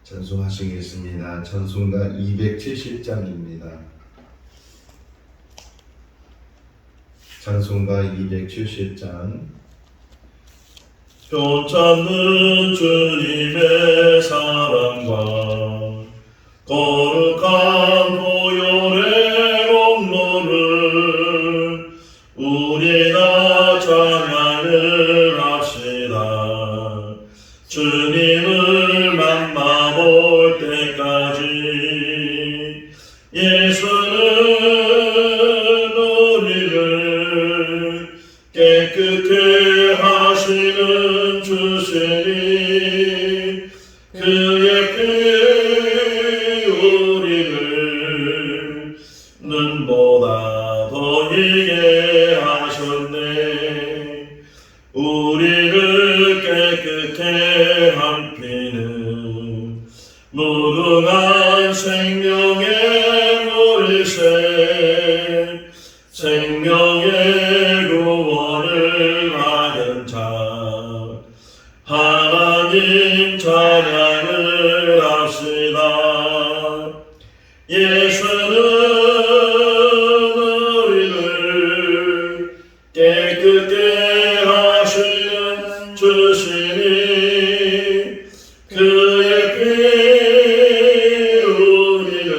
찬송하시겠습니다. 찬송가 270장입니다. 찬송가 270장. 표찾는 주님의 사랑과 거룩한 보혈의 공로를 우리 다 찬양을 합시다. 주님을 만나볼 때까지 예수는 우리를 깨끗게 하시는 주시니 그의 피 우리를 눈보다 더 희게 하셨네. 우리를 깨끗게 한 피는 무궁한 생명의 물새, 생명의 구원을 하는 자, 하나님 찬양을 합시다. 예수는 우리를 깨끗게 하시는 주시니 그의 피 우리를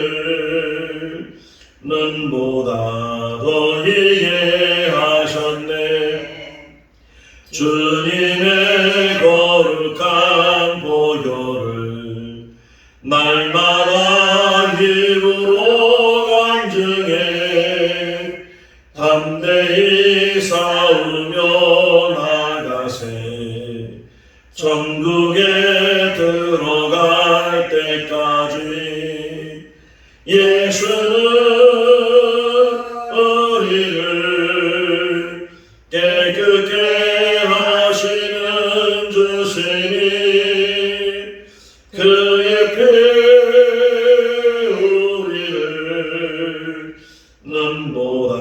눈보다 더 희게 하셨네. 주님의 거룩한 보혈을 날마다 힘으로 간증해 담대히 싸우며 나가세. 천국에 들어갈 때까지 예수는 우리를 깨끗게 하시는 주시니 그의 피 우리를 눈보다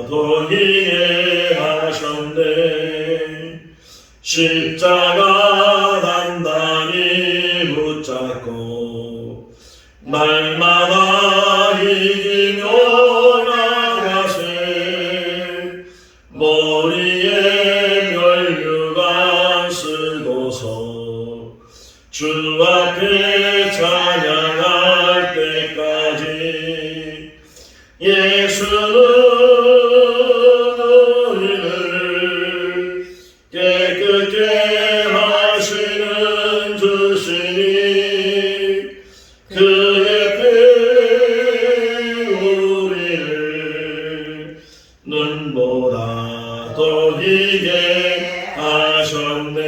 더 희게 하셨네. 십자가 단단히 붙잡고 날마다 이기며 나가세. 머리에 면류관 쓰고서 주 앞에 찬양할 때까지 예수는 우리를 깨끗게 하시는 주시니 그의 피 우리를 눈보다 더 희게 하셨네.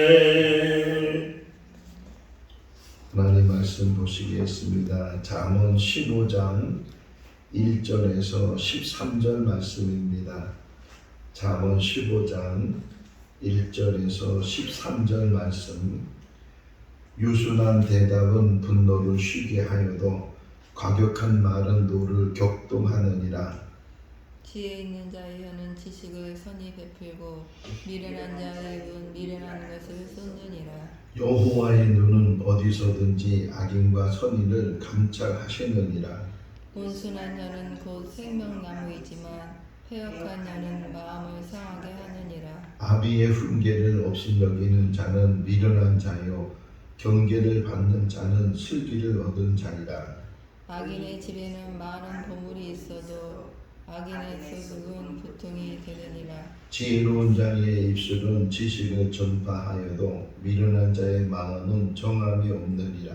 하나님 말씀 보시겠습니다. 잠언 15장 1절에서 13절 말씀입니다. 잠언 15장 1절에서 13절 말씀. 유순한 대답은 분노를 쉬게 하여도 과격한 말은 노를 격동하느니라. 지혜 있는 자의 혀는 지식을 선히 베풀고 미련한 자의 입은 미련한 것을 쏟느니라. 여호와의 눈은 어디서든지 악인과 선인을 감찰하시느니라. 온순한 혀는 곧 생명나무이지만 회역한 혀는 마음을 상하게 하느니라. 아비의 훈계를 업신여기는 자는 미련한 자요 경계를 받는 자는 슬기를 얻은 자니라. 악인의 집에는 많은 보물이 있어도 악인의 소득은 고통이 되느니라. 지혜로운 자의 입술은 지식을 전파하여도 미련한 자의 마음은 정함이 없느니라.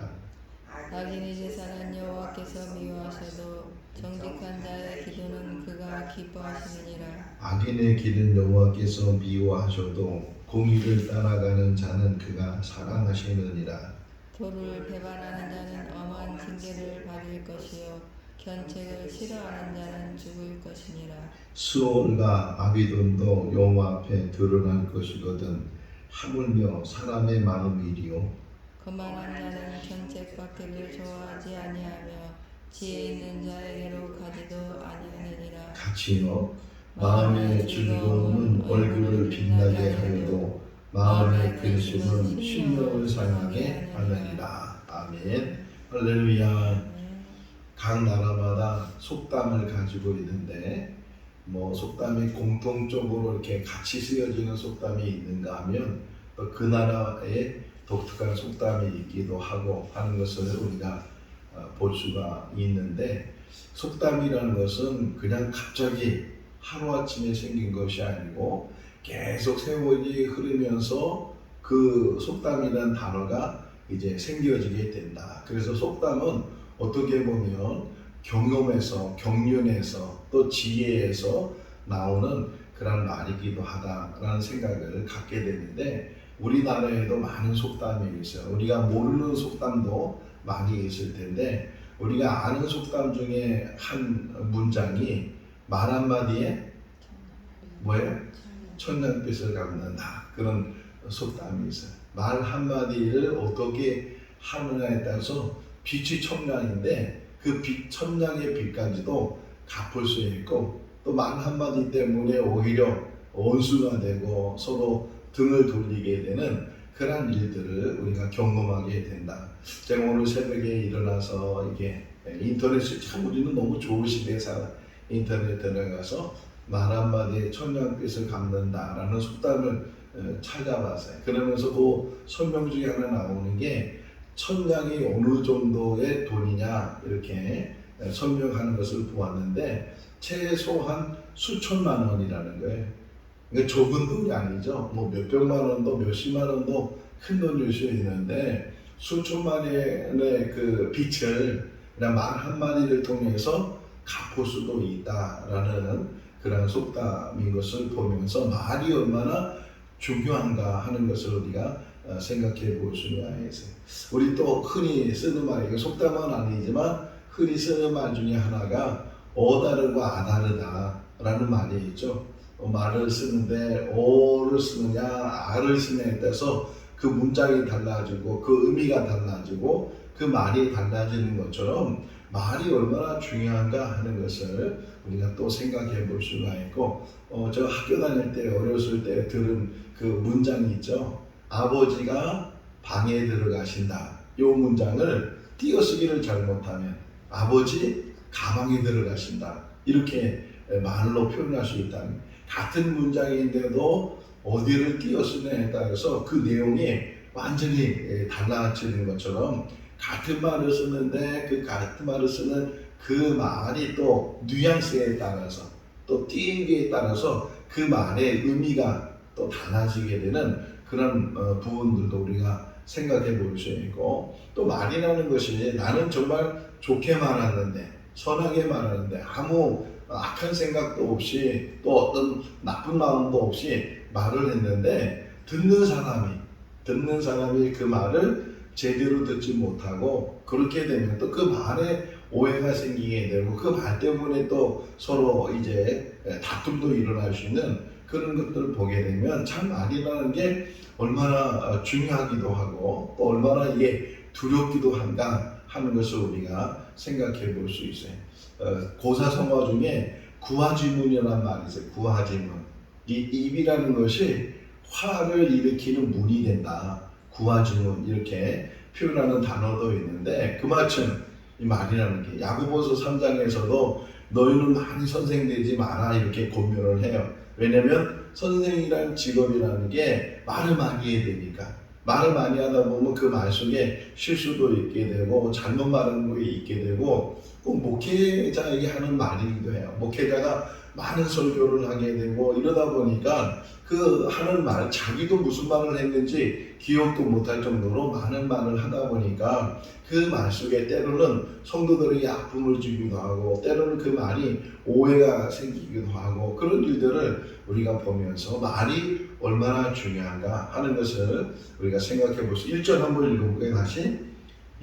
악인의 제사는 여호와께서 미워하셔도 정직한 자의 기도는 그가 기뻐하시느니라. 악인의 길은 여호와께서 미워하셔도 공의를 따라가는 자는 그가 사랑하시느니라. 도를 배반하는 자는 엄한 징계를 받을 것이요 견책을 싫어하는 자는 죽을 것이니라. 스올과 아비돈도 여호와 앞에 드러날 것이거든 하물며 사람의 마음이리요. 거만한 자는 견책받기를 좋아하지 아니하며 지혜 있는 자에게로 가지도 아니하느니라. 같이요. 마음의 즐거움은 얼굴을 빛나게 하여도 마음의 근심은 심령을 상하게 하느니라. 아멘. 할렐루야. 각 나라마다 속담을 가지고 있는데 뭐 속담이 공통적으로 이렇게 같이 쓰여지는 속담이 있는가 하면 또 그 나라에 독특한 속담이 있기도 하고 하는 것을 우리가 볼 수가 있는데, 속담이라는 것은 그냥 갑자기 하루아침에 생긴 것이 아니고 계속 세월이 흐르면서 그 속담이라는 단어가 이제 생겨지게 된다. 그래서 속담은 어떻게 보면 경험에서, 경륜에서, 또 지혜에서 나오는 그런 말이기도 하다라는 생각을 갖게 되는데, 우리나라에도 많은 속담이 있어요. 우리가 모르는 속담도 많이 있을 텐데, 우리가 아는 속담 중에 한 문장이 말 한마디에 뭐예요? 천냥빛을 갚는다. 그런 속담이 있어요. 말 한마디를 어떻게 하느냐에 따라서 빛이 천냥인데 그 천냥의 빛까지도 갚을 수 있고, 또 말 한마디 때문에 오히려 원수가 되고 서로 등을 돌리게 되는 그런 일들을 우리가 경험하게 된다. 제가 오늘 새벽에 일어나서 이게 인터넷이 참 우리는 너무 좋은 시대에 살아. 인터넷 들어가서 말 한마디에 천냥빛을 갚는다라는 속담을 찾아봤어요. 그러면서 그 설명 중에 하나 나오는 게 천냥이 어느 정도의 돈이냐 이렇게 설명하는 것을 보았는데, 최소한 수천만 원이라는 거예요. 그러니까 적은 돈이 아니죠. 뭐 몇백만 원도 몇십만 원도 큰 돈일 수 있는데, 수천만 원의 그 빚을 그냥 말 한마디를 통해서 갚을 수도 있다라는 그런 속담인 것을 보면서 말이 얼마나 중요한가 하는 것을 우리가 생각해 볼 수가 있어요. 우리 또 흔히 쓰는 말이고, 속담은 아니지만 흔히 쓰는 말 중에 하나가 어다르고 아다르다라는 말이 있죠. 말을 쓰는데 어를 쓰느냐 아를 쓰느냐에 따라서 그 문장이 달라지고 그 의미가 달라지고 그 말이 달라지는 것처럼 말이 얼마나 중요한가 하는 것을 우리가 또 생각해 볼 수가 있고, 저 학교 다닐 때 어렸을 때 들은 그 문장이 있죠. 아버지가 방에 들어가신다. 이 문장을 띄어쓰기를 잘못하면 아버지 가방에 들어가신다. 이렇게 말로 표현할 수 있다는, 같은 문장인데도 어디를 띄어쓰느냐에 따라서 그 내용이 완전히 달라지는 것처럼, 같은 말을 쓰는데 그 같은 말을 쓰는 그 말이 또 뉘앙스에 따라서 또 띄임기에 따라서 그 말의 의미가 또 달라지게 되는 그런 부분들도 우리가 생각해 볼 수 있고, 또 말이라는 것이 나는 정말 좋게 말하는데 선하게 말하는데 아무 악한 생각도 없이 또 어떤 나쁜 마음도 없이 말을 했는데, 듣는 사람이 그 말을 제대로 듣지 못하고 그렇게 되면 또 그 말에 오해가 생기게 되고 그 말 때문에 또 서로 이제 다툼도 일어날 수 있는 그런 것들을 보게 되면, 참 말이라는 게 얼마나 중요하기도 하고 또 얼마나 이게 두렵기도 한가 하는 것을 우리가 생각해 볼 수 있어요. 고사성어 중에 구화지문이라는 말이 있어요. 구화지문. 이 입이라는 것이 화를 일으키는 문이 된다. 구화지문 이렇게 표현하는 단어도 있는데, 그마침 이 말이라는 게 야고보서 3장에서도 너희는 많이 선생되지 마라 이렇게 권면을 해요. 왜냐면 선생이라는 직업이라는 게 말을 많이 해야 되니까. 말을 많이 하다 보면 그 말 속에 실수도 있게 되고 잘못 말하는 거 있게 되고, 꼭 목회자에게 하는 말이기도 해요. 목회자가 많은 설교를 하게 되고 이러다 보니까 그 하는 말, 자기도 무슨 말을 했는지 기억도 못할 정도로 많은 말을 하다 보니까 그 말 속에 때로는 성도들에게 아픔을 주기도 하고 때로는 그 말이 오해가 생기기도 하고, 그런 일들을 우리가 보면서 말이 얼마나 중요한가 하는 것을 우리가 생각해 볼 수 있어요. 1절 한번 읽어볼게요. 다시.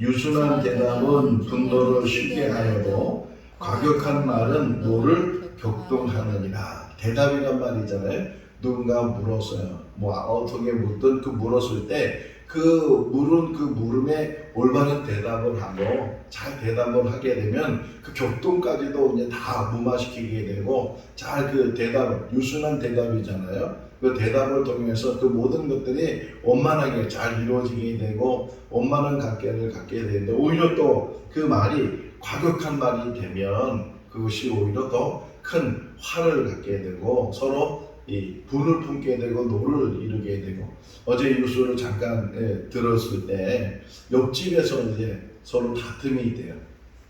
유순한 대답은 분노를 쉬게 하여도 과격한 말은 노를 격동하느니라. 대답이란 말이잖아요. 누군가 물었어요. 뭐 어떻게 묻든 그 물었을 때 그 물은 그 물음에 올바른 대답을 하고 잘 대답을 하게 되면 그 격동까지도 이제 다 무마시키게 되고, 잘 그 대답, 유순한 대답이잖아요. 그 대답을 통해서 그 모든 것들이 원만하게 잘 이루어지게 되고 원만한 관계를 갖게 되는데, 오히려 또 그 말이 과격한 말이 되면 그것이 오히려 더 큰 화를 갖게 되고 서로 이 분을 품게 되고 노를 이루게 되고, 어제 뉴스를 잠깐 들었을 때 옆집에서 이제 서로 다툼이 돼요.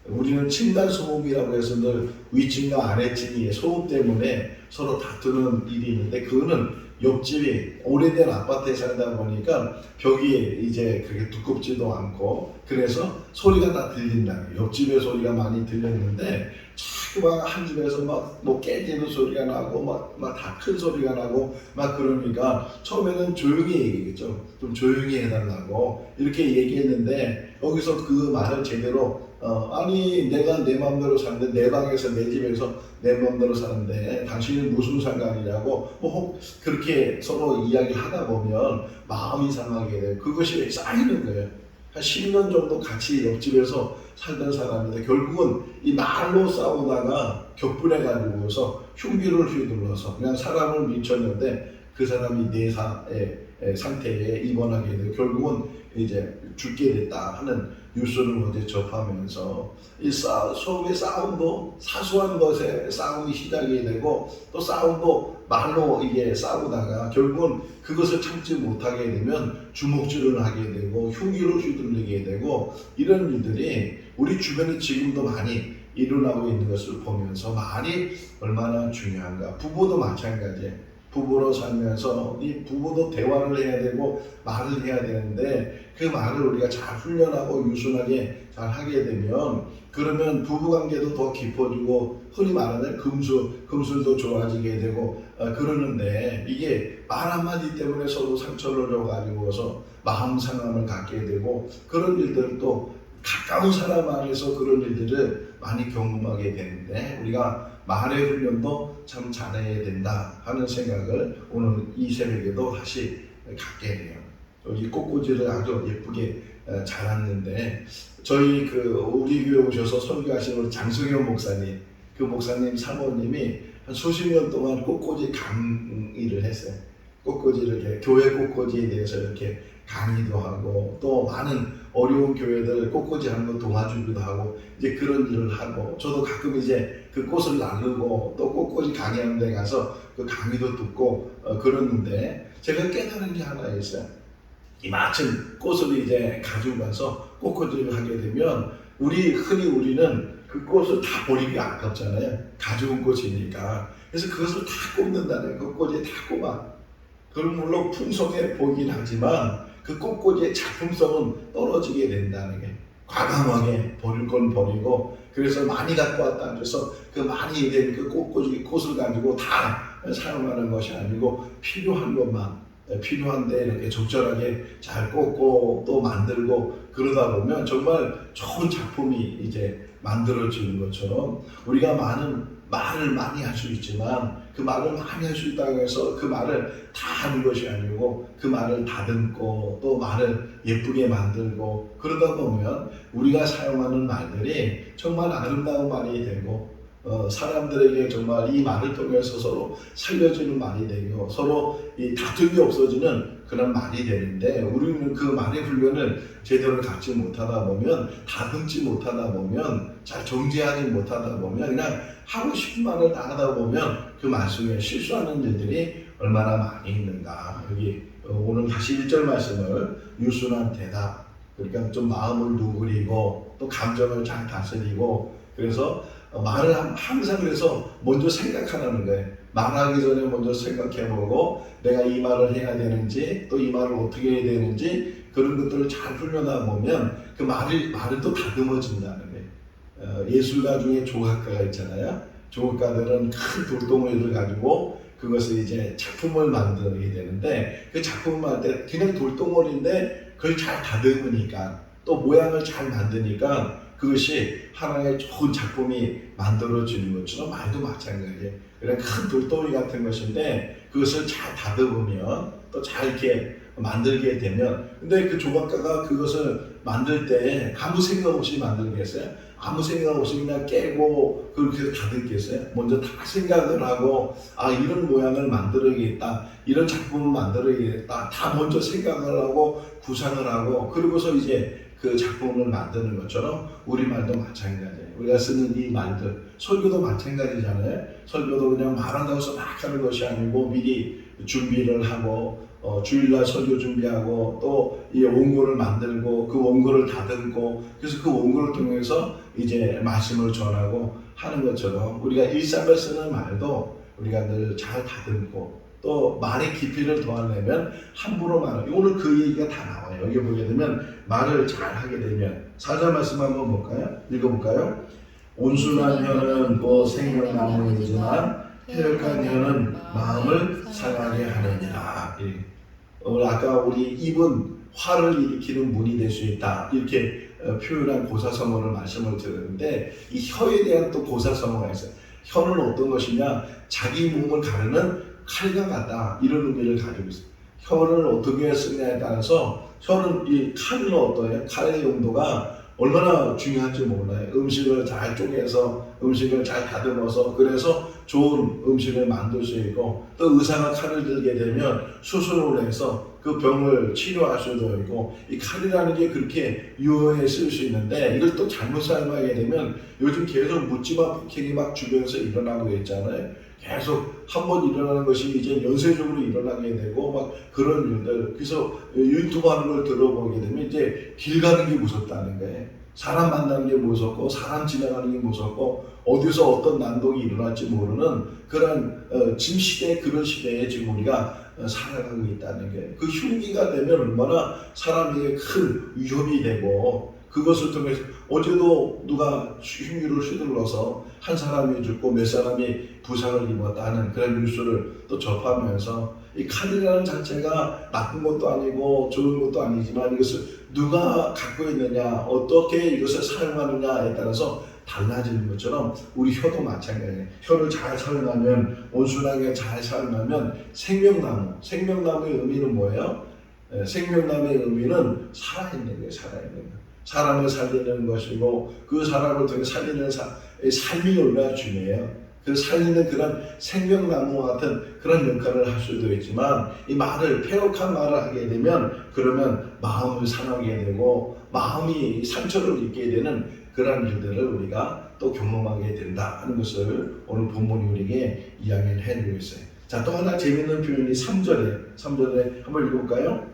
우리는 층간 소음이라고 해서 늘 위층과 아래층이 소음 때문에 서로 다투는 일이 있는데, 그거는 옆집이 오래된 아파트에 살다 보니까 벽이 이제 그렇게 두껍지도 않고 그래서 소리가 다 들린다는 거예요. 옆집의 소리가 많이 들렸는데 자꾸 막 한 집에서 막 뭐 깨지는 소리가 나고 막 다 큰 소리가 나고 막 그러니까 처음에는 조용히 얘기했죠. 좀 조용히 해달라고 이렇게 얘기했는데, 여기서 그 말을 제대로 아니 내가 내 마음대로 사는데, 내 방에서 내 집에서 내 마음대로 사는데 당신은 무슨 상관이냐고 뭐 그렇게 서로 이야기하다 보면 마음이 상하게 돼요. 그것이 쌓이는 거예요. 한 10년 정도 같이 옆집에서 살던 사람인데 결국은 이 말로 싸우다가 격분해 가지고서 흉기를 휘둘러서 그냥 사람을 미쳤는데 그 사람이 내사의 상태에 입원하게 되고 결국은 이제 죽게 됐다 하는 뉴스를 어제 접하면서 이 서로의 싸움도 사소한 것에 싸움이 시작이 되고 또 싸움도 말로 이게 싸우다가 결국은 그것을 참지 못하게 되면 주먹질을 하게 되고 흉기를 휘둘리게 되고, 이런 일들이 우리 주변에 지금도 많이 일어나고 있는 것을 보면서 말이 얼마나 중요한가. 부부도 마찬가지예요. 부부로 살면서 이 부부도 대화를 해야 되고 말을 해야 되는데 그 말을 우리가 잘 훈련하고 유순하게 잘 하게 되면 그러면 부부관계도 더 깊어지고 흔히 말하는 금술도 좋아지게 되고 그러는데, 이게 말 한마디 때문에 서로 상처를 줘가지고서 마음 상함을 갖게 되고 그런 일들도 가까운 사람 안에서 그런 일들을 많이 경험하게 되는데, 우리가 말의 훈련도 참 잘해야 된다 하는 생각을 오늘 이 새벽에도 다시 갖게 돼요. 이 꽃꽂이를 아주 예쁘게 자랐는데, 저희 우리 교회 오셔서 설교하신 우리 장승현 목사님, 그 목사님 사모님이 한 수십 년 동안 꽃꽂이 강의를 했어요. 꽃꽂이를 이렇게 교회 꽃꽂이에 대해서 이렇게 강의도 하고 또 많은 어려운 교회들 꽃꽂이 하는 거 도와주기도 하고 이제 그런 일을 하고, 저도 가끔 이제 그 꽃을 나르고 또 꽃꽂이 강의하는 데 가서 그 강의도 듣고 그러는데, 제가 깨달은 게 하나 있어요. 이 마침 꽃을 이제 가지고 가서 꽃꽂이를 하게 되면 흔히 우리는 그 꽃을 다 버리기 아깝잖아요. 가져온 꽃이니까. 그래서 그것을 다 꼽는다는 거예요. 꽃꽂이에 다 꼽아. 그럼 물론 풍성해 보이긴 하지만 그 꽃꽂이의 작품성은 떨어지게 된다는 게, 과감하게 버릴 건 버리고, 그래서 많이 갖고 왔다 그래서 그 많이 된 그 꽃을 가지고 다 사용하는 것이 아니고 필요한 것만, 필요한데 이렇게 적절하게 잘 꽂고 또 만들고 그러다 보면 정말 좋은 작품이 이제 만들어지는 것처럼, 우리가 말을 많이 할 수 있지만 그 말을 많이 할 수 있다고 해서 그 말을 다 하는 것이 아니고 그 말을 다듬고 또 말을 예쁘게 만들고 그러다 보면 우리가 사용하는 말들이 정말 아름다운 말이 되고 사람들에게 정말 이 말을 통해서 서로 살려주는 말이 되고 서로 이 다툼이 없어지는 그런 말이 되는데, 우리는 그 말의 훈련을 제대로 갖지 못하다 보면, 다듬지 못하다 보면, 잘 정제하지 못하다 보면 그냥 하고 싶은 말을 다 하다 보면 그 말씀에 실수하는 일들이 얼마나 많이 있는가. 여기 오늘 다시 1절 말씀을 유순한 대답, 그러니까 좀 마음을 누그리고 또 감정을 잘 다스리고, 그래서 말을 항상 그래서 먼저 생각하라는 거예요. 말하기 전에 먼저 생각해보고 내가 이 말을 해야 되는지 또 이 말을 어떻게 해야 되는지 그런 것들을 잘 훈련하다 보면 그 말을 또 다듬어진다는 거예요. 예술가 중에 조각가가 있잖아요. 조각가들은 큰 돌덩어리를 가지고 그것을 이제 작품을 만들어야 되는데, 그 작품을 만들 때 그냥 돌덩어리인데 그걸 잘 다듬으니까 또 모양을 잘 만드니까 그것이 하나의 좋은 작품이 만들어지는 것처럼 말도 마찬가지예요. 그냥 큰 돌덩이 같은 것인데 그것을 잘 다듬으면 또 잘 이렇게 만들게 되면, 근데 그 조각가가 그것을 만들 때 아무 생각 없이 만들겠어요? 아무 생각 없이 그냥 깨고 그렇게 다듬겠어요? 먼저 다 생각을 하고, 아, 이런 모양을 만들어야겠다, 이런 작품을 만들어야겠다, 다 먼저 생각을 하고 구상을 하고, 그러고서 이제 그 작품을 만드는 것처럼 우리말도 마찬가지예요. 우리가 쓰는 이 말들, 설교도 마찬가지잖아요. 설교도 그냥 말한다고 해서 막 하는 것이 아니고 미리 준비를 하고, 주일날 설교 준비하고, 또 이 원고를 만들고 그 원고를 다듬고, 그래서 그 원고를 통해서 이제 말씀을 전하고 하는 것처럼 우리가 일상을 쓰는 말도 우리가 늘 잘 다듬고, 또 말의 깊이를 더하려면 함부로 말하고, 오늘 그 얘기가 다 나와요. 여기 보게 되면 말을 잘 하게 되면, 4절 말씀 한번 볼까요? 읽어볼까요? 온순한 혀는 곧 생명나무이지만 해역한 혀는 마음을 상하게 하느니라. 아까 우리 입은 화를 일으키는 문이 될 수 있다, 이렇게 표현한 고사성어를 말씀을 드렸는데, 이 혀에 대한 또 고사성어가 있어요. 혀는 어떤 것이냐, 자기 몸을 가르는 칼과 같다, 이런 의미를 가지고 있어요. 혀를 어떻게 쓰냐에 따라서, 혀는 이 칼은 어떠해요? 칼의 용도가 얼마나 중요한지 몰라요. 음식을 잘 쪼개서, 음식을 잘 다듬어서, 그래서 좋은 음식을 만들 수 있고, 또 의사가 칼을 들게 되면 수술을 해서 그 병을 치료할 수도 있고, 이 칼이라는 게 그렇게 유효하게 쓸 수 있는데, 이걸 또 잘못 사용하게 되면 요즘 계속 묻지마 폭행이 막 주변에서 일어나고 있잖아요. 계속 한번 일어나는 것이 이제 연쇄적으로 일어나게 되고 막 그런 일들. 그래서 유튜브 하는 걸 들어보게 되면 이제 길 가는 게 무섭다는 거예요. 사람 만나는 게 무섭고, 사람 지나가는 게 무섭고, 어디서 어떤 난동이 일어날지 모르는 그런 지금 시대, 그런 시대에 지금 우리가 살아가고 있다는 게, 그 흉기가 되면 얼마나 사람에게 큰 위협이 되고, 그것을 통해서 어제도 누가 흉기를 휘둘러서 한 사람이 죽고 몇 사람이 부상을 입었다는 그런 뉴스를 또 접하면서, 이 칼이라는 자체가 나쁜 것도 아니고 좋은 것도 아니지만, 이것을 누가 갖고 있느냐, 어떻게 이것을 사용하느냐에 따라서 달라지는 것처럼 우리 혀도 마찬가지예요. 혀를 잘 사용하면, 온순하게 잘 사용하면 생명나무, 생명나무의 의미는 뭐예요? 생명나무의 의미는 살아있는 거예요. 살아있는 거. 사람을 살리는 것이고, 그 사람을 통해 살리는 삶이 얼마나 중요해요. 그 살리는 그런 생명나무와 같은 그런 역할을 할 수도 있지만, 이 말을, 폐역한 말을 하게 되면, 그러면 마음을 상하게 되고 마음이 상처를 입게 되는 그런 일들을 우리가 또 경험하게 된다 하는 것을 오늘 본문이 우리에게 이야기를 해주고 있어요. 자, 또 하나 재밌는 표현이 3절에 한번 읽어볼까요?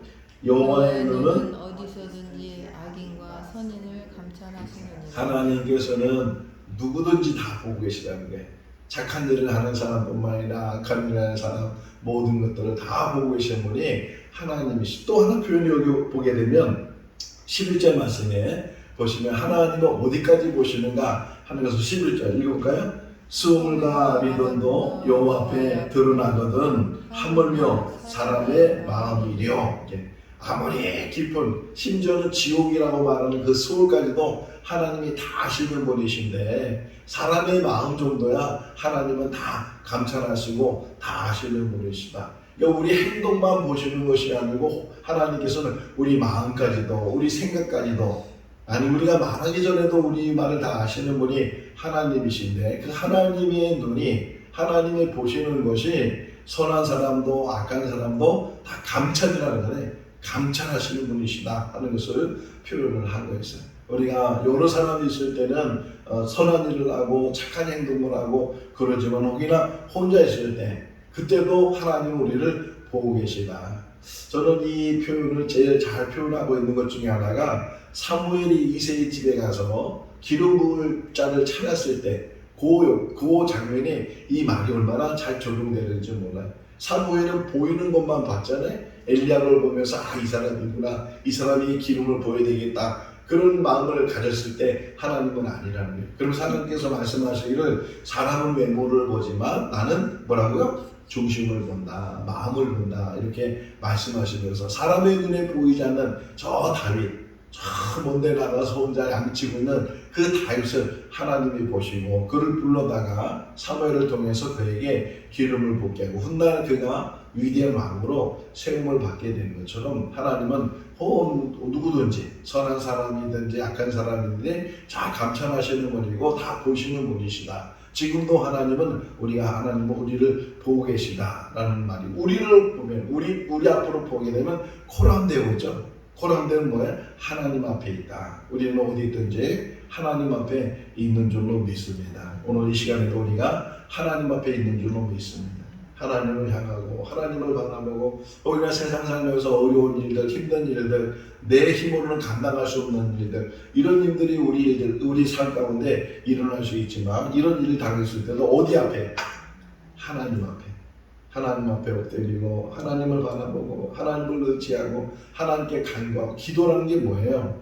여호와의 눈은 어디서든지 악인과 선인을 감찰하시느니라. 하나님께서는 누구든지 다 보고 계시다는 거예요. 착한 일을 하는 사람뿐만 아니라 악한 일을 하는 사람, 모든 것들을 다 보고 계신 분이 하나님이시. 또 하나 표현이 여기 보게 되면 11절 말씀에 보시면, 하나님은 어디까지 보시는가 하는 것을 11절 읽어볼까요? 수음과 미련도 여호와 앞에 드러나거든 하물며 사람의 마음이려. 아무리 깊은, 심지어는 지옥이라고 말하는 그 수월까지도 하나님이 다 아시는 분이신데, 사람의 마음 정도야 하나님은 다 감찰하시고 다 아시는 분이시다. 그러니까 우리 행동만 보시는 것이 아니고, 하나님께서는 우리 마음까지도, 우리 생각까지도, 아니 우리가 말하기 전에도 우리 말을 다 아시는 분이 하나님이신데, 그 하나님의 눈이, 하나님이 보시는 것이 선한 사람도 악한 사람도 다 감찰이라는 거예요. 감찰하시는 분이시다 하는 것을 표현을 하고 있어요. 우리가 여러 사람이 있을 때는 선한 일을 하고 착한 행동을 하고 그러지만, 혹이나 혼자 있을 때, 그때도 하나님 우리를 보고 계시다. 저는 이 표현을 제일 잘 표현하고 있는 것 중에 하나가, 사무엘이 이새의 집에 가서 기름 부을 자를 찾았을 때 그 장면이, 이 말이 얼마나 잘 적용되는지 몰라요. 사무엘은 보이는 것만 봤잖아요. 엘리야를 보면서 이 사람이구나, 이 사람이 기름을 부어야 되겠다, 그런 마음을 가졌을 때 하나님은 아니라는 거예요. 그러면서 하나님께서 말씀하시기를, 사람은 외모를 보지만 나는 뭐라고요? 중심을 본다, 마음을 본다, 이렇게 말씀하시면서, 사람의 눈에 보이지 않는 저 다윗, 저 먼데 나가서 혼자 양치고 있는 그 다윗을 하나님이 보시고 그를 불러다가 사무엘을 통해서 그에게 기름을 붓게 하고 훗날 그가 위대한 왕으로 세움을 받게 되는 것처럼 하나님은 누구든지 선한 사람이든지 악한 사람인데 잘 감찰하시는 분이고 다 보시는 분이시다. 지금도 하나님은 우리를 보고 계시다라는 말이 우리를 보면 우리 앞으로 보게 되면 코람데오죠. 코람데오는 뭐야? 하나님 앞에 있다. 우리는 어디 있든지 하나님 앞에 있는 줄로 믿습니다. 오늘 이 시간에도 우리가 하나님 앞에 있는 줄로 믿습니다. 하나님을 향하고 하나님을 바라보고 우리가 세상 살면서 어려운 일들, 힘든 일들, 내 힘으로는 감당할 수 없는 일들, 이런 일들이 우리 삶 가운데 일어날 수 있지만 이런 일을 당했을 때도 어디 앞에? 하나님 앞에 엎드리고 하나님을 바라보고 하나님을 의지하고 하나님께 간구하고 기도라는 게 뭐예요?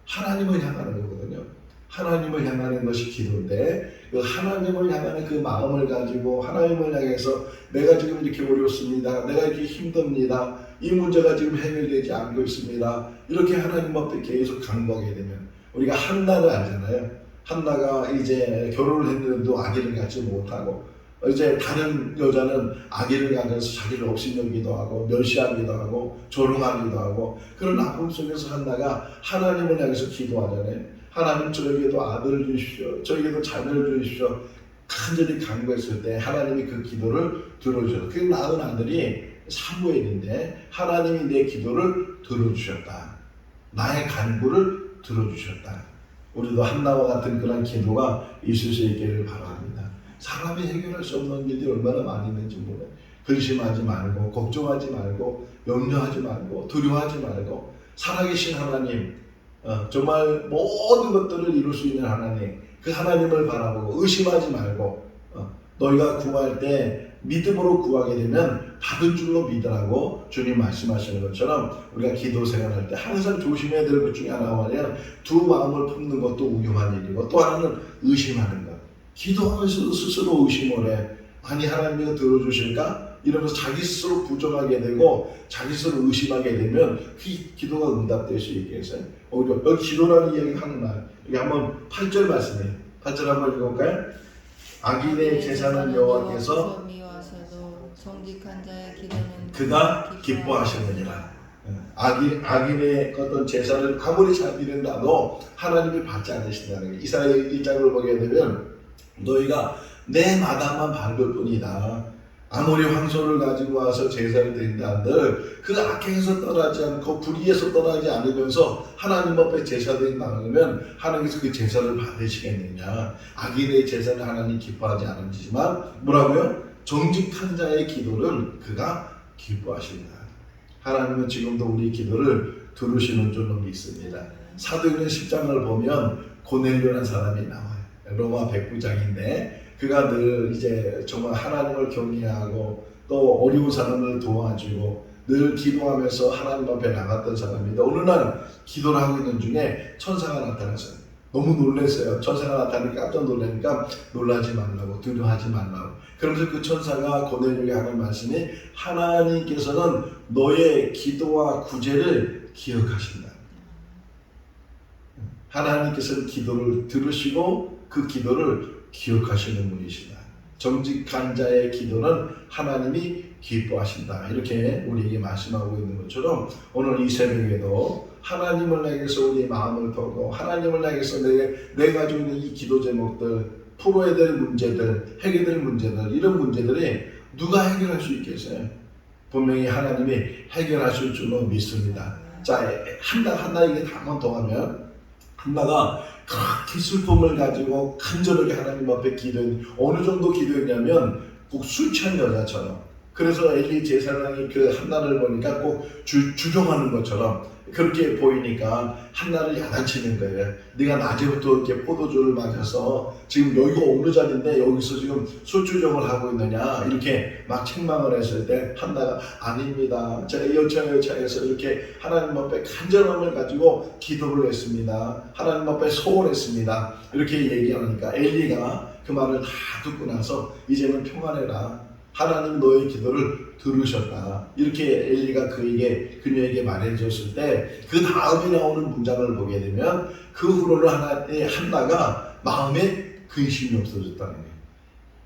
하나님을 향하는 거거든요. 하나님을 향하는 것이 기도인데 그 하나님을 향하는 그 마음을 가지고 하나님을 향해서 내가 지금 이렇게 어렵습니다. 내가 이렇게 힘듭니다. 이 문제가 지금 해결되지 않고 있습니다. 이렇게 하나님 앞에 계속 간구하게 되면 우리가 한나를 알잖아요. 한나가 이제 결혼을 했는데도 아기를 갖지 못하고 이제 다른 여자는 아기를 가져서 자기를 업신여기도 하고 멸시하기도 하고 조롱하기도 하고 그런 아픔 속에서 한나가 하나님을 향해서 기도하잖아요. 하나님 저에게도 아들을 주십시오. 저에게도 자녀를 주십시오. 간절히 간구했을 때 하나님이 그 기도를 들어주셨다. 그 낳은 아들이 사무엘인데 하나님이 내 기도를 들어주셨다. 나의 간구를 들어주셨다. 우리도 한나와 같은 그런 기도가 있을 수 있기를 바랍니다. 사람이 해결할 수 없는 일들이 얼마나 많이 있는지 몰라요. 근심하지 말고 걱정하지 말고 염려하지 말고 두려워하지 말고 살아계신 하나님 정말 모든 것들을 이룰 수 있는 하나님 그 하나님을 바라보고 의심하지 말고 너희가 구할 때 믿음으로 구하게 되면 받은 줄로 믿으라고 주님 말씀하시는 것처럼 우리가 기도 생활할 때 항상 조심해야 될 것 중에 하나가 뭐냐면 두 마음을 품는 것도 위험한 일이고 또 하나는 의심하는 것. 기도하면서 스스로 의심을 해. 아니 하나님이 들어주실까? 이러면서 자기 스스로 부정하게 되고 자기 스스로 의심하게 되면 그 기도가 응답될 수 있게 해서요. 오히려 여기 기도라는 이야기 하는 말 여기 한번 8절 말씀이에요. 8절 한번 읽어볼까요? 악인의 제사는 여호와께서 정직한 자의 기도는 그가 기뻐하시느니라. 악인의 어떤 제사를 아무리 잘 드린다도 하나님이 받지 않으신다는 게 이사야 1장을 보게 되면 너희가 내 마당만 밟을 뿐이다. 아무리 황소를 가지고 와서 제사를 드린다 한들 그 악행에서 떠나지 않고 불의에서 떠나지 않으면서 하나님 앞에 제사 드린다 그러면 하나님께서 그 제사를 받으시겠느냐. 악인의 제사는 하나님 기뻐하지 않으시지만 뭐라고요? 정직한 자의 기도를 그가 기뻐하신다. 하나님은 지금도 우리 기도를 들으시는 줄로 믿습니다. 사도행전 10장을 보면 고넬료라는 사람이 나와요. 로마 백부장인데 그가 늘 이제 정말 하나님을 경외하고 또 어려운 사람을 도와주고 늘 기도하면서 하나님 앞에 나갔던 사람인데 어느 날 기도를 하고 있는 중에 천사가 나타났어요. 너무 놀랐어요. 천사가 나타나니까 깜짝 놀라니까 놀라지 말라고 두려워하지 말라고. 그러면서 그 천사가 고넬료에게 하는 말씀이 하나님께서는 너의 기도와 구제를 기억하신다. 하나님께서는 기도를 들으시고 그 기도를 기억하시는 분이시다. 정직한 자의 기도는 하나님이 기뻐하신다. 이렇게 우리에게 말씀하고 있는 것처럼 오늘 이 새벽에도 하나님을 향해서 우리 마음을 두고 하나님을 향해서 내가 가지고 있는 이 기도 제목들, 풀어야 될 문제들, 해결될 문제들, 이런 문제들이 누가 해결할 수 있겠어요? 분명히 하나님이 해결하실 줄로 믿습니다. 자, 한나에게 한번 더 하면 한나가 그렇게 슬픔을 가지고 간절하게 하나님 앞에 기도했는데 어느 정도 기도했냐면 꼭 술 취한 여자처럼. 그래서 엘리 제사장이 그 한나를 보니까 꼭 주종하는 것처럼 그렇게 보이니까 한나를 야단치는 거예요. 네가 낮에부터 이렇게 포도주를 마셔서 지금 여기가 어느 자리인데 여기서 지금 술주정을 하고 있느냐 이렇게 막 책망을 했을 때 한나가 아닙니다. 제가 여차여차해서 이렇게 하나님 앞에 간절함을 가지고 기도를 했습니다. 하나님 앞에 소원했습니다. 이렇게 얘기하니까 엘리가 그 말을 다 듣고 나서 이제는 평안해라. 하나님 너의 기도를 들으셨다. 이렇게 엘리가 그녀에게 말해줬을 때 그 다음에 나오는 문장을 보게 되면 그 후로는 한나가 마음에 근심이 없어졌다는 거예요.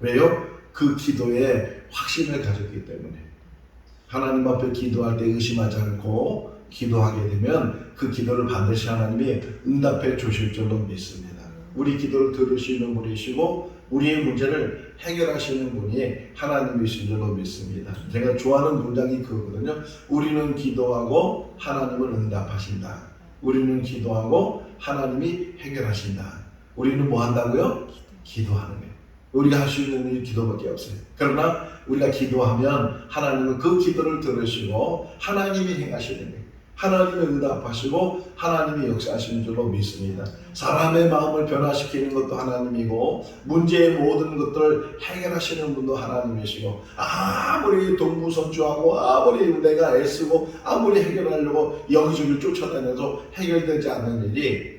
왜요? 그 기도에 확신을 가졌기 때문에. 하나님 앞에 기도할 때 의심하지 않고 기도하게 되면 그 기도를 반드시 하나님이 응답해 주실 줄로 믿습니다. 우리 기도를 들으시는 분이시고 우리의 문제를 해결하시는 분이 하나님이신 줄로 믿습니다. 제가 좋아하는 문장이 그거거든요. 우리는 기도하고 하나님은 응답하신다. 우리는 기도하고 하나님이 해결하신다. 우리는 뭐 한다고요? 기도하는 거예요. 우리가 할 수 있는 일이 기도밖에 없어요. 그러나 우리가 기도하면 하나님은 그 기도를 들으시고 하나님이 행하시는 거예요. 하나님이 응답하시고 하나님이 역사하시는 줄로 믿습니다. 사람의 마음을 변화시키는 것도 하나님이고 문제의 모든 것들을 해결하시는 분도 하나님이시고 아무리 동부선주하고 아무리 내가 애쓰고 아무리 해결하려고 여기저기 쫓아다녀도 해결되지 않는 일이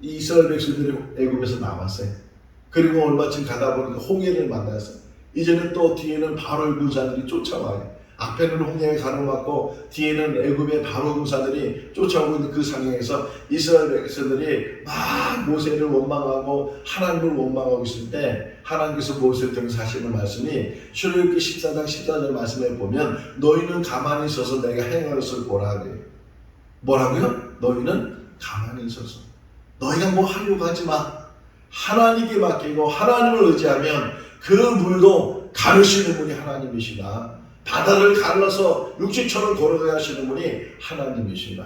이스라엘 백성들이 애굽에서 나왔어요. 그리고 얼마쯤 가다 보니까 홍해를 만났어요. 이제는 또 뒤에는 바로의 군사들이 쫓아와요. 앞에는 홍해에 가로막고 뒤에는 애굽의 바로 군사들이 쫓아오고 있는 그 상황에서 이스라엘 백성들이 막 모세를 원망하고 하나님을 원망하고 있을 때 하나님께서 모세를 통해서 하시는 말씀이 출애굽기 14장 14절 말씀에 보면 너희는 가만히 있어서 내가 행하는 것을 보라 그래요. 뭐라고요? 너희는 가만히 있어서 너희가 뭐 하려고 하지 마. 하나님께 맡기고 하나님을 의지하면 그 물도 가르시는 분이 하나님이시다. 바다를 갈라서 육지처럼 걸어가게 하시는 분이 하나님이시다.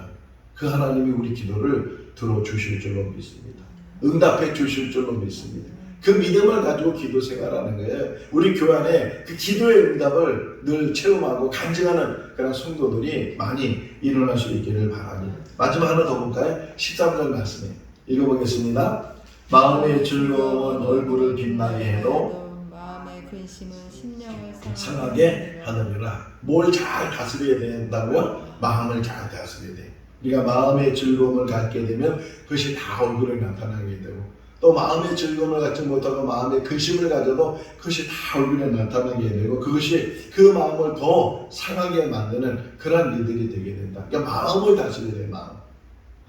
그 하나님이 우리 기도를 들어주실 줄로 믿습니다. 응답해 주실 줄로 믿습니다. 그 믿음을 가지고 기도 생활하는 거예요. 우리 교회 안에 그 기도의 응답을 늘 체험하고 간증하는 그런 성도들이 많이 일어날 수 있기를 바랍니다. 마지막 하나 더 볼까요? 13절 말씀에 읽어보겠습니다. 마음의 즐거움은 얼굴을 빛나게 해도 마음의 근심은 심령을 상하게 하느니라. 뭘 잘 다스려야 된다고요? 마음을 잘 다스려야 돼. 우리가 마음의 즐거움을 갖게 되면 그것이 다 얼굴에 나타나게 되고 또 마음의 즐거움을 갖지 못하고 마음의 근심을 가져도 그것이 다 얼굴에 나타나게 되고 그것이 그 마음을 더 상하게 만드는 그런 일들이 되게 된다. 그러니까 마음을 다스려야 돼.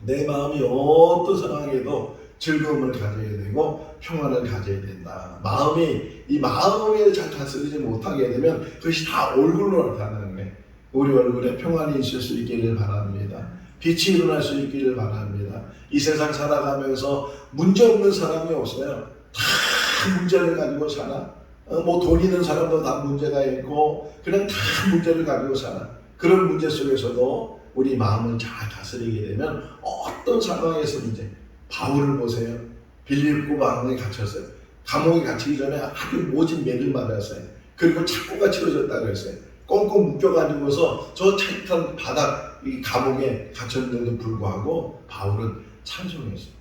내 마음이 어떤 상황에도 즐거움을 가져야 되고 평안을 가져야 된다. 이 마음이 잘 다스리지 못하게 되면 그것이 다 얼굴로 나타나는 거예요. 우리 얼굴에 평안이 있을 수 있기를 바랍니다. 빛이 일어날 수 있기를 바랍니다. 이 세상 살아가면서 문제 없는 사람이 없어요. 다 문제를 가지고 살아. 뭐 돈 있는 사람도 다 문제가 있고 그냥 다 문제를 가지고 살아. 그런 문제 속에서도 우리 마음을 잘 다스리게 되면 어떤 상황에서든지 바울을 보세요. 빌립보 감옥에 갇혔어요. 감옥에 갇히기 전에 아주 모진 매를 맞았어요. 그리고 착고가 치러졌다고 했어요. 꽁꽁 묶여가지고서 저 차이탄 바닥 이 감옥에 갇혔는데도 불구하고 바울은 찬송했어요.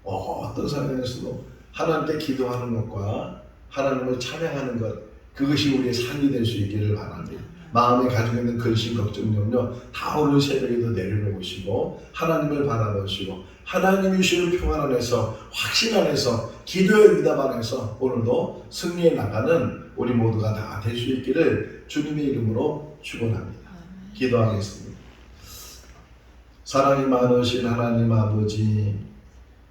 어떤 상황에서도 하나님께 기도하는 것과 하나님을 찬양하는 것 그것이 우리의 삶이 될 수 있기를 바랍니다. 마음에 가지고 있는 근심, 걱정, 염려 다 오늘 새벽에도 내려놓으시고 하나님을 바라보시고 하나님이 주시는 평안 안에서 확신 안에서 기도의 응답 안에서 오늘도 승리해 나가는 우리 모두가 다 될 수 있기를 주님의 이름으로 축원합니다. 기도하겠습니다. 사랑이 많으신 하나님 아버지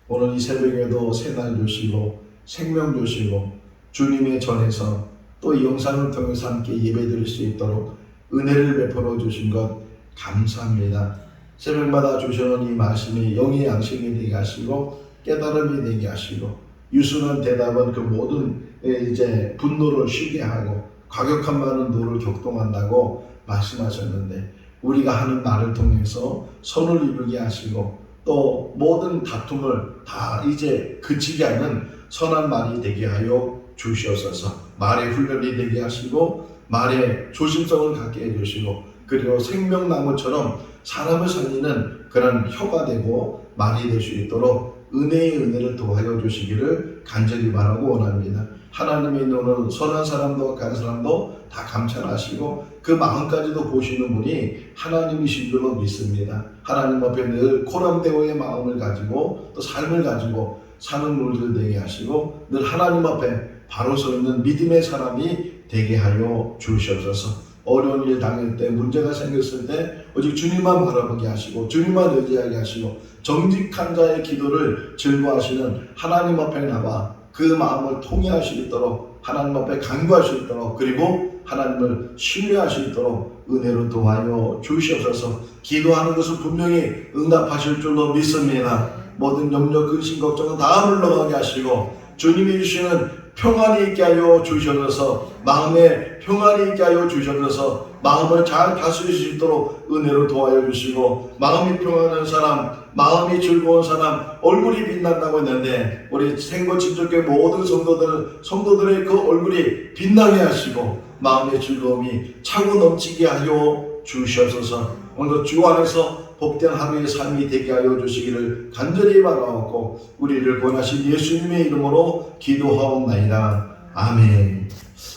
오늘 이 새벽에도 새날 주시고 생명 주시고 주님의 전에서 또 이 영상을 통해서 함께 예배드릴 수 있도록 은혜를 베풀어 주신 것 감사합니다. 새벽마다 주시는 이 말씀이 영의 양식이 되게 하시고 깨달음이 되게 하시고 유순한 대답은 그 모든 이제 분노를 쉬게 하고 과격한 많은 노를 격동한다고 말씀하셨는데 우리가 하는 말을 통해서 선을 이루게 하시고 또 모든 다툼을 다 이제 그치게 하는 선한 말이 되게 하여 주시옵소서. 말의 훈련이 되게 하시고 말에 조심성을 갖게 해주시고 그리고 생명나무처럼 사람을 살리는 그런 혀가 되고 말이 될 수 있도록 은혜의 은혜를 도와여 주시기를 간절히 바라고 원합니다. 하나님의 눈은 선한 사람도 악한 사람도 다 감찰하시고 그 마음까지도 보시는 분이 하나님이신 줄로 믿습니다. 하나님 앞에 늘 코람데오의 마음을 가지고 또 삶을 가지고 사는 물들 되게 하시고 늘 하나님 앞에 바로 서 있는 믿음의 사람이 되게 하여 주시옵소서. 어려운 일 당할 때, 문제가 생겼을 때 오직 주님만 바라보게 하시고 주님만 의지하게 하시고 정직한 자의 기도를 즐거워하시는 하나님 앞에 나와 그 마음을 통회할 수 있도록, 하나님 앞에 간구할 수 있도록, 그리고 하나님을 신뢰할 수 있도록 은혜로 도와여 주시옵소서. 기도하는 것은 분명히 응답하실 줄로 믿습니다. 모든 염려, 근심, 걱정은 다 물러가게 하시고 주님이 주시는 평안이 있게 하여 주셔서, 마음에 평안이 있게 하여 주셔서 마음을 잘 다스릴 수 있도록 은혜로 도와여 주시고, 마음이 평안한 사람, 마음이 즐거운 사람 얼굴이 빛난다고 했는데 우리 생고친족교회 모든 성도들의 그 얼굴이 빛나게 하시고 마음의 즐거움이 차고 넘치게 하여 주시옵소서. 오늘도 주 안에서 복된 하루의 삶이 되게 하여 주시기를 간절히 바라옵고 우리를 구원하신 예수님의 이름으로 기도하옵나이다. 아멘.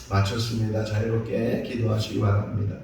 마쳤습니다. 자유롭게 기도하시기 바랍니다.